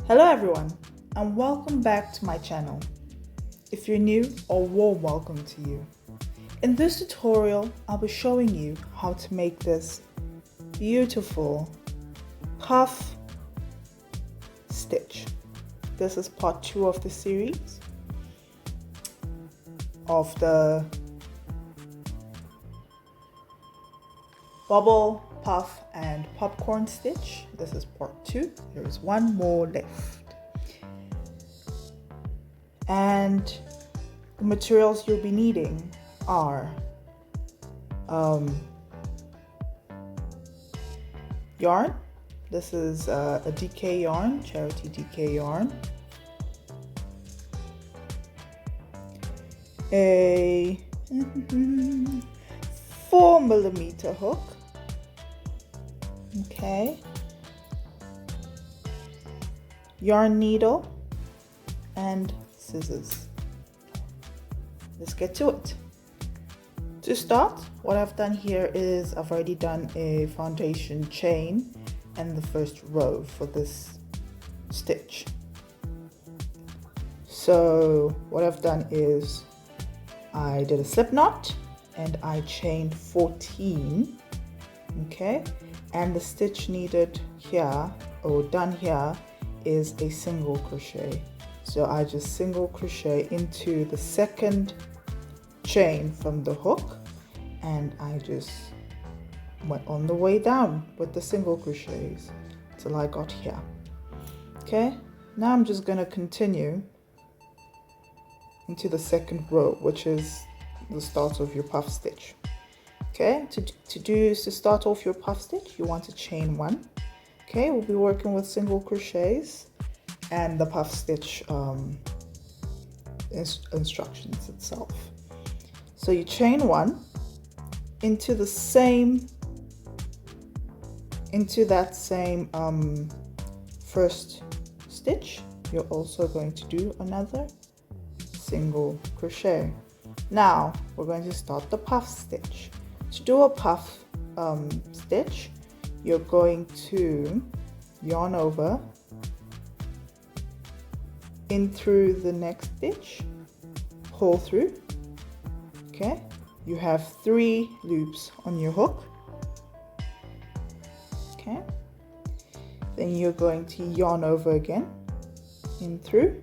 Hello everyone, and welcome back to my channel. If you're new, a warm welcome to you. In this tutorial, I'll be showing you how to make this beautiful puff stitch. This is part 2 of the series of the bubble, puff and popcorn stitch. This is part 2. There is one more left. And the materials you'll be needing are yarn. This is a DK yarn, Charity DK yarn. A 4mm hook. Okay. Yarn needle and scissors. Let's get to it. To start, what I've done here is I've already done a foundation chain and the first row for this stitch. So what I've done is I did a slip knot and I chained 14. Okay, and the stitch needed here or done here is a single crochet. So I just single crochet into the second chain from the hook and I just went on the way down with the single crochets till I got here. Okay, now I'm just going to continue into the second row, which is the start of your puff stitch. Okay, to start off your puff stitch, you want to chain 1. Okay, we'll be working with single crochets and the puff stitch instructions itself. So you chain 1 into that same first stitch. You're also going to do another single crochet. Now we're going to start the puff stitch. To do a puff stitch, you're going to yarn over in through the next stitch, pull through. Okay, you have 3 loops on your hook. Okay, then you're going to yarn over again, in through.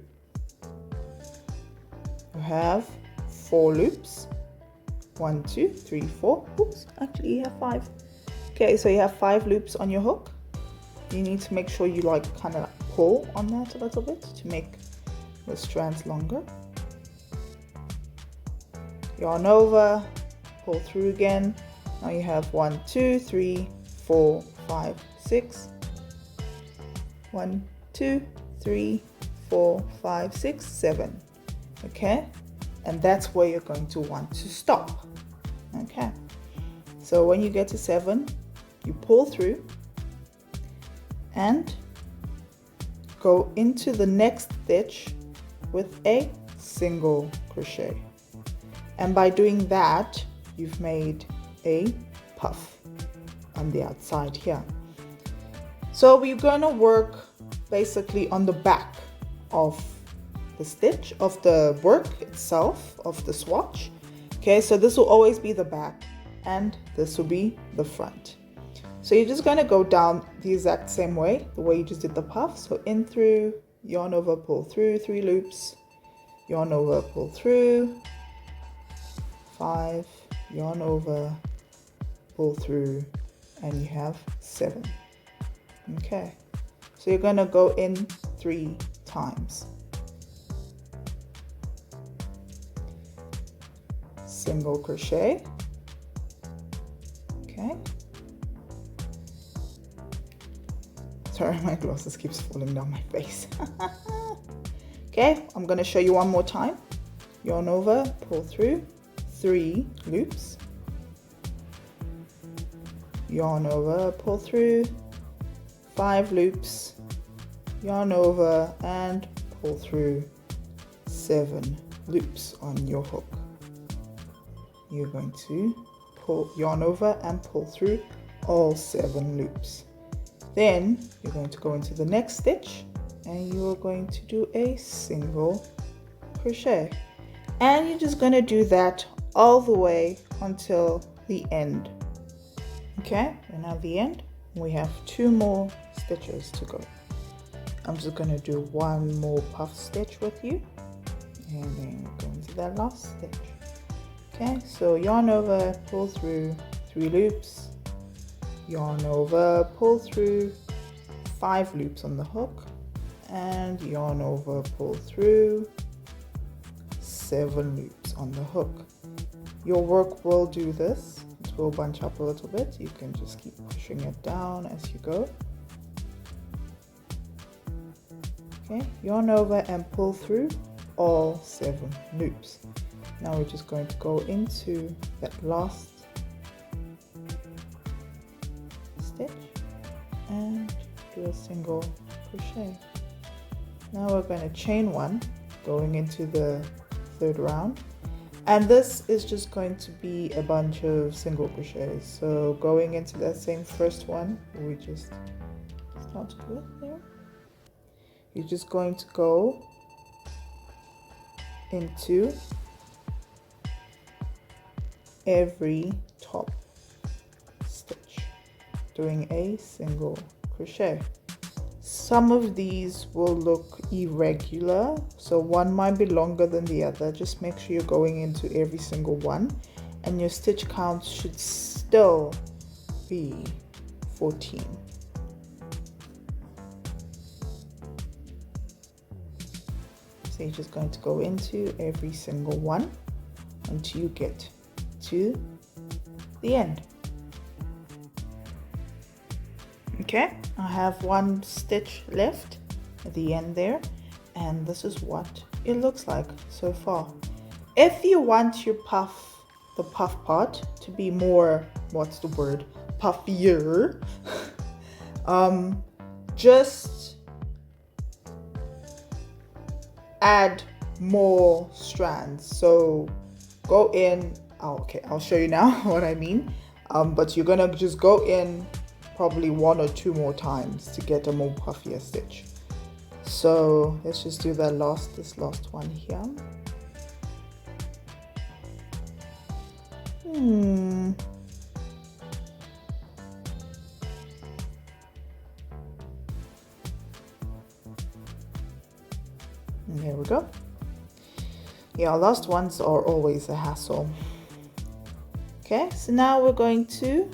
You have 4 loops. 1, 2, 3, 4. Oops, actually you have 5. Okay, so you have 5 loops on your hook. You need to make sure you kind of pull on that a little bit to make the strands longer. Yarn over, pull through again. Now you have 1, 2, 3, 4, 5, 6. 1, 2, 3, 4, 5, 6, 7. Okay, and that's where you're going to want to stop. Okay, so when you get to 7, you pull through and go into the next stitch with a single crochet, and by doing that you've made a puff on the outside here. So we're going to work basically on the back of the stitch of the work itself of the swatch. Okay, so this will always be the back and this will be the front. So you're just going to go down the exact same way, the way you just did the puff. So in through, yarn over, pull through, 3 loops, yarn over, pull through, 5, yarn over, pull through, and you have 7. Okay, so you're going to go in 3 times. Single crochet. Okay, sorry, my glasses keeps falling down my face. Okay, I'm going to show you one more time. Yarn over, pull through, 3 loops, yarn over, pull through, 5 loops, yarn over and pull through, 7 loops on your hook. You're going to yarn over and pull through all 7 loops. Then you're going to go into the next stitch and you are going to do a single crochet, and you're just going to do that all the way until the end. Okay, and at the end we have 2 more stitches to go. I'm just going to do 1 more puff stitch with you, and then go into that last stitch. Okay, so yarn over, pull through 3 loops, yarn over, pull through 5 loops on the hook, and yarn over, pull through 7 loops on the hook. Your work will do this. It will bunch up a little bit. You can just keep pushing it down as you go. Okay, yarn over and pull through all 7 loops. Now we're just going to go into that last stitch and do a single crochet. Now we're going to chain 1 going into the 3rd round, and this is just going to be a bunch of single crochets. So going into that same first one, we just started with there, you're just going to go into every top stitch doing a single crochet. Some of these will look irregular, so one might be longer than the other. Just make sure you're going into every single one, and your stitch count should still be 14. So you're just going to go into every single one until you get to the end. Okay, I have 1 stitch left at the end there, and this is what it looks like so far. If you want your puff, the puff part to be more, what's the word, puffier, just add more strands. So go in, okay, I'll show you now what I mean, but you're gonna just go in probably 1 or 2 more times to get a more puffier stitch. So let's just do that this last one here. There we go. Yeah, last ones are always a hassle. Okay, so now we're going to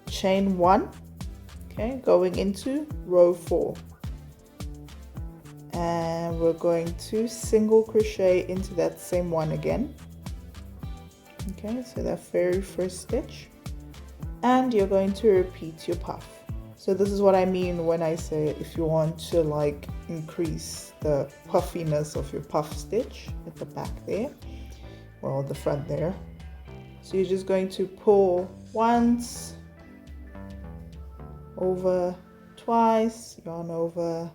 chain 1, okay, going into row 4, and we're going to single crochet into that same one again. Okay, so that very first stitch, and you're going to repeat your puff. So this is what I mean when I say if you want to like increase the puffiness of your puff stitch at the back there, or the front there. So you're just going to pull once, over twice, yarn over.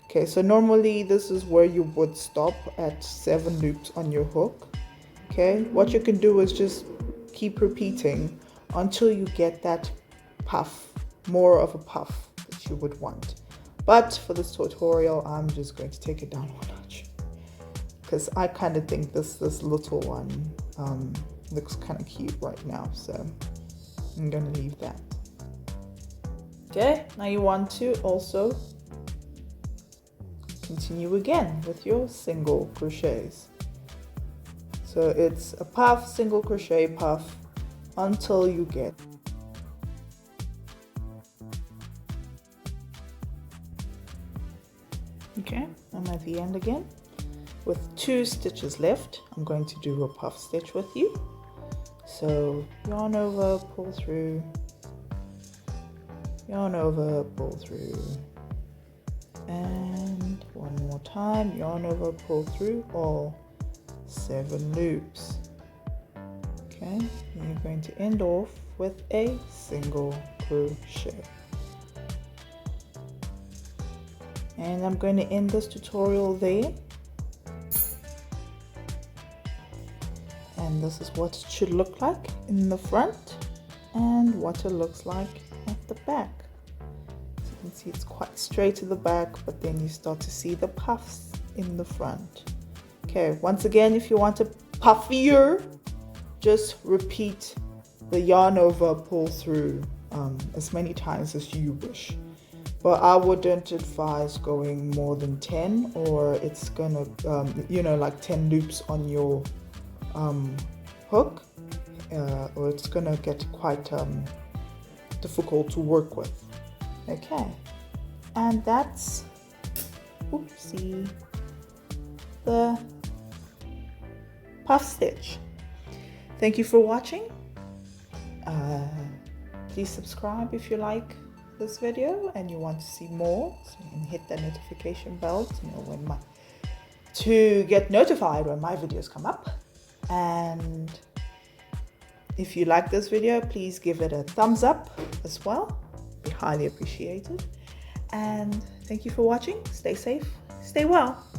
Okay, so normally this is where you would stop at 7 loops on your hook. Okay, what you can do is just keep repeating until you get that puff, more of a puff that you would want. But for this tutorial, I'm just going to take it down 1 notch, because I kind of think this little one looks kind of cute right now, so I'm gonna leave that. Okay, now you want to also continue again with your single crochets. So it's a puff, single crochet, puff until you get okay. I'm at the end again with 2 stitches left. I'm going to do a puff stitch with you. So yarn over, pull through, yarn over, pull through, and 1 more time, yarn over, pull through all 7 loops. Okay, and you're going to end off with a single crochet. And I'm going to end this tutorial there. And this is what it should look like in the front and what it looks like at the back. So can see it's quite straight at the back, but then you start to see the puffs in the front. Okay, once again, if you want it puffier, just repeat the yarn over pull through as many times as you wish. But I wouldn't advise going more than 10, or it's gonna, like 10 loops on your hook, or it's gonna get quite difficult to work with. Okay, and that's, oopsie, the puff stitch. Thank you for watching. Please subscribe if you like this video and you want to see more, so you can hit the notification bell to know to get notified when my videos come up. And if you like this video, please give it a thumbs up as well. It'd be highly appreciated. And thank you for watching. Stay safe, stay well.